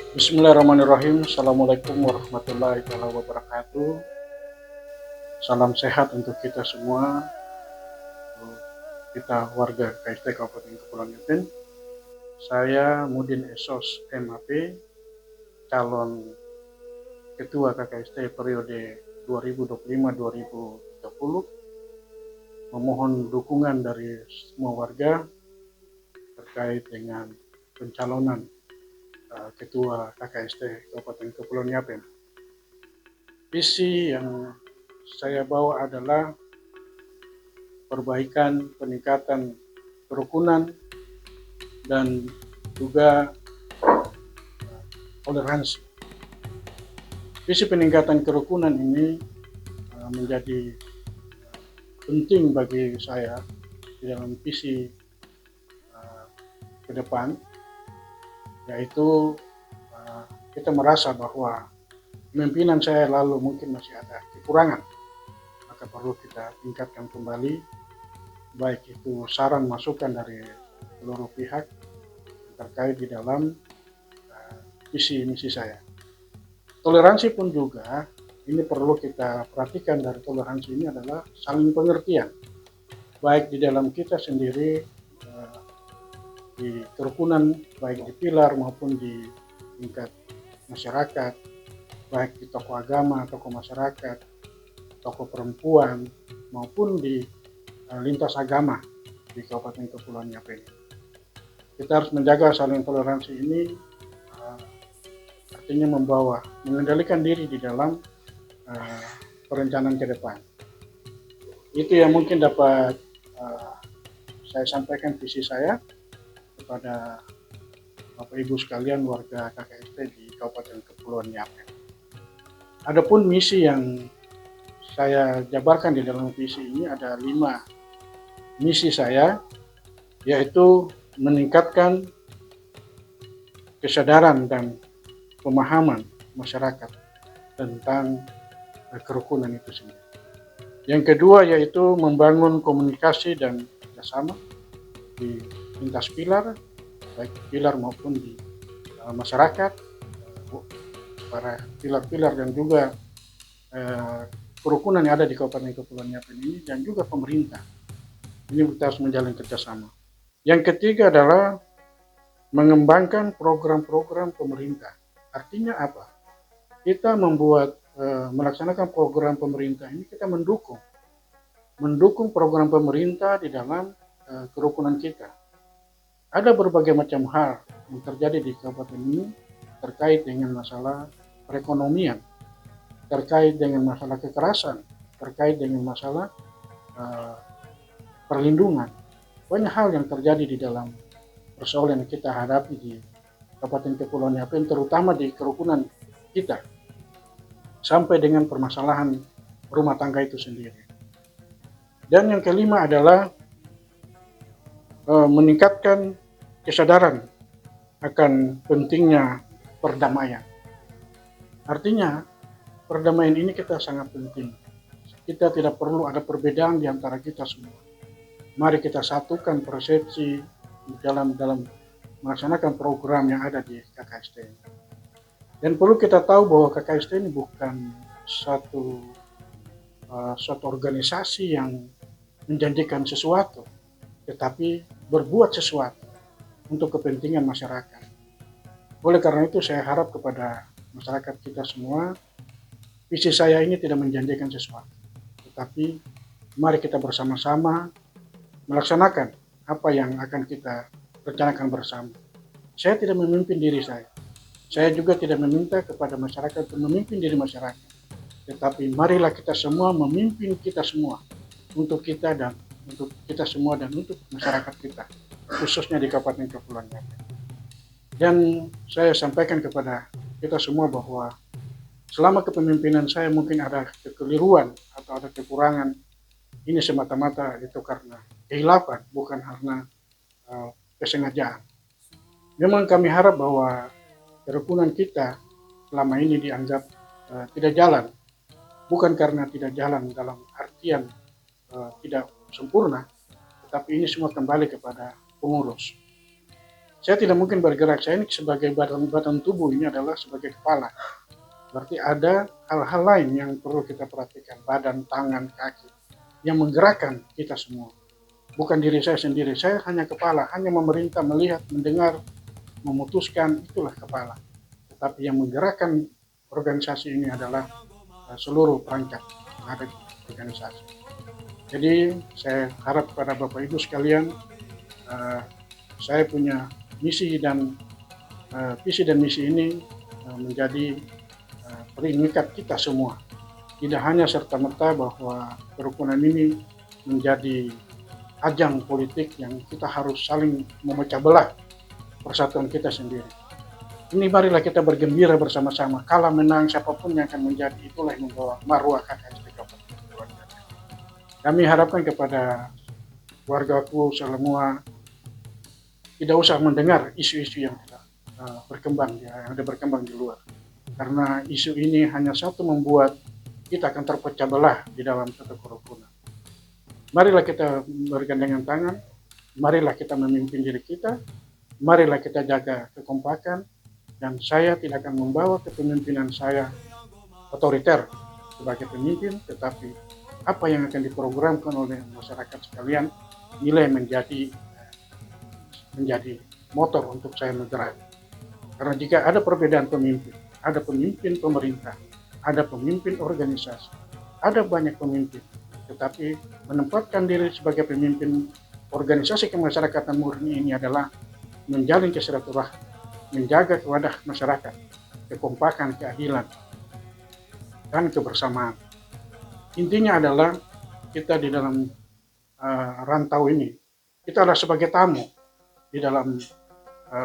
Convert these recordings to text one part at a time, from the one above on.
Bismillahirrahmanirrahim. Assalamualaikum warahmatullahi wabarakatuh. Salam sehat untuk kita semua, untuk kita warga KST Kabupaten Kepulauan Yapen. Saya Mudin Esos MAP, calon Ketua KKST periode 2025-2030, memohon dukungan dari semua warga terkait dengan pencalonan Ketua KKST Kabupaten Kepulauan Yapen. Visi yang saya bawa adalah perbaikan, peningkatan kerukunan, dan juga toleransi. Visi peningkatan kerukunan ini menjadi penting bagi saya di dalam visi ke depan, yaitu kita merasa bahwa pemimpinan saya lalu mungkin masih ada kekurangan, maka perlu kita tingkatkan kembali, baik itu saran masukan dari seluruh pihak terkait di dalam visi misi saya. Toleransi pun juga ini perlu kita perhatikan. Dari toleransi ini adalah saling pengertian, baik di dalam kita sendiri, di kerukunan, baik di pilar maupun di tingkat masyarakat, baik di tokoh agama, tokoh masyarakat, tokoh perempuan, maupun di lintas agama di Kabupaten Kepulauan Yapen. Kita harus menjaga saling toleransi ini, artinya mengendalikan diri di dalam perencanaan ke depan. Itu yang mungkin dapat saya sampaikan visi saya kepada Bapak Ibu sekalian warga KKST di Kabupaten Kepulauan Yapen. Adapun misi yang saya jabarkan di dalam visi ini ada 5 misi saya, yaitu meningkatkan kesadaran dan pemahaman masyarakat tentang kerukunan itu sendiri. Yang kedua yaitu membangun komunikasi dan kerjasama di lintas pilar, baik pilar maupun di masyarakat, para pilar-pilar dan juga kerukunan yang ada di Kabupaten Kepulauan Yapen ini, dan juga pemerintah. Ini kita harus menjalin kerjasama. Yang ketiga adalah mengembangkan program-program pemerintah. Artinya apa? Kita melaksanakan program pemerintah ini, kita mendukung program pemerintah di dalam kerukunan kita. Ada berbagai macam hal yang terjadi di kabupaten ini terkait dengan masalah perekonomian, terkait dengan masalah kekerasan, terkait dengan masalah perlindungan. Banyak hal yang terjadi di dalam persoalan yang kita hadapi di Kabupaten Kepulauan Yapen, terutama di kerukunan kita, sampai dengan permasalahan rumah tangga itu sendiri. Dan yang kelima adalah meningkatkan kesadaran akan pentingnya perdamaian. Artinya perdamaian ini kita sangat penting. Kita tidak perlu ada perbedaan di antara kita semua. Mari kita satukan persepsi dalam melaksanakan program yang ada di KKST. Dan perlu kita tahu bahwa KKST ini bukan suatu organisasi yang menjanjikan sesuatu, tetapi berbuat sesuatu untuk kepentingan masyarakat. Oleh karena itu saya harap kepada masyarakat kita semua, visi saya ini tidak menjanjikan sesuatu, tetapi mari kita bersama-sama melaksanakan apa yang akan kita rencanakan bersama. Saya tidak memimpin diri saya juga tidak meminta kepada masyarakat untuk memimpin diri masyarakat, tetapi marilah kita semua memimpin kita semua, untuk kita dan untuk kita semua dan untuk masyarakat kita, khususnya di Kabupaten Kepulauan Yapen. Dan saya sampaikan kepada kita semua bahwa selama kepemimpinan saya mungkin ada kekeliruan atau ada kekurangan, ini semata-mata itu karena kehilapan, bukan karena kesengajaan. Memang kami harap bahwa kerukunan kita selama ini dianggap tidak jalan, bukan karena tidak jalan dalam artian tidak sempurna, tetapi ini semua kembali kepada pengurus. Saya tidak mungkin bergerak, saya ini sebagai badan tubuh ini adalah sebagai kepala. Berarti ada hal-hal lain yang perlu kita perhatikan, badan, tangan, kaki, yang menggerakkan kita semua. Bukan diri saya sendiri, saya hanya kepala, hanya memerintah, melihat, mendengar, memutuskan, itulah kepala. Tetapi yang menggerakkan organisasi ini adalah seluruh perangkat yang ada di organisasi. Jadi saya harap kepada Bapak Ibu sekalian, saya punya misi dan visi dan misi ini menjadi pengikat kita semua. Tidak hanya serta-merta bahwa kerukunan ini menjadi ajang politik yang kita harus saling memecah belah persatuan kita sendiri. Ini marilah kita bergembira bersama-sama. Kalah menang siapapun yang akan menjadi, itulah yang membawa marwah KKST Kabupaten Purwakarta. Kami harapkan kepada wargaku semua tidak usah mendengar isu-isu yang berkembang, yang ada berkembang di luar. Karena isu ini hanya satu, membuat kita akan terpecah belah di dalam satu kerukunan. Marilah kita bergandengan tangan, marilah kita memimpin diri kita, marilah kita jaga kekompakan, dan saya tidak akan membawa kepemimpinan saya otoriter sebagai pemimpin, tetapi apa yang akan diprogramkan oleh masyarakat sekalian, nilai menjadi motor untuk saya bergerak. Karena jika ada perbedaan pemimpin, ada pemimpin pemerintah, ada pemimpin organisasi, ada banyak pemimpin, tetapi menempatkan diri sebagai pemimpin organisasi kemasyarakatan murni ini adalah menjalin kesilaturahmi, menjaga kewadah masyarakat, kekompakan, keadilan, dan kebersamaan. Intinya adalah kita di dalam rantau ini, kita adalah sebagai tamu di dalam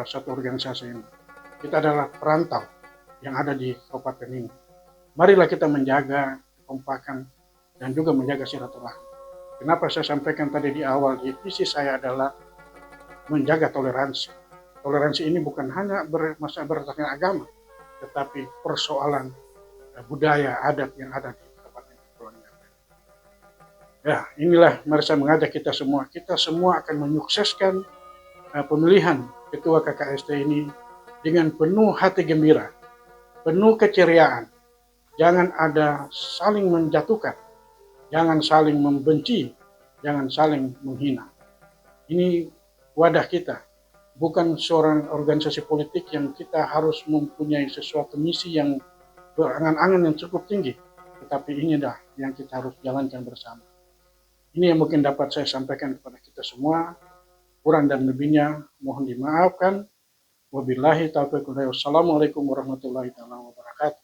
satu organisasi ini. Kita adalah perantau yang ada di kabupaten ini. Marilah kita menjaga kekompakan dan juga menjaga silaturahmi. Kenapa saya sampaikan tadi di awal, di visi saya adalah menjaga toleransi. Toleransi ini bukan hanya berdasarkan agama, tetapi persoalan budaya, adat yang ada di Kabupaten Kepulauan Riau. Ya, inilah mari saya mengajak kita semua akan menyukseskan pemilihan ketua KKST ini dengan penuh hati gembira, penuh keceriaan. Jangan ada saling menjatuhkan, jangan saling membenci, jangan saling menghina. Ini wadah kita. Bukan seorang organisasi politik yang kita harus mempunyai sesuatu misi yang berangan-angan yang cukup tinggi, tetapi ini dah yang kita harus jalankan bersama. Ini yang mungkin dapat saya sampaikan kepada kita semua. Kurang dan lebihnya mohon dimaafkan. Wabillahi taufiq wal hidayah. Wassalamualaikum warahmatullahi wabarakatuh.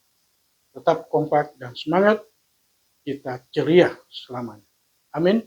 Tetap kompak dan semangat, kita ceria selamanya. Amin.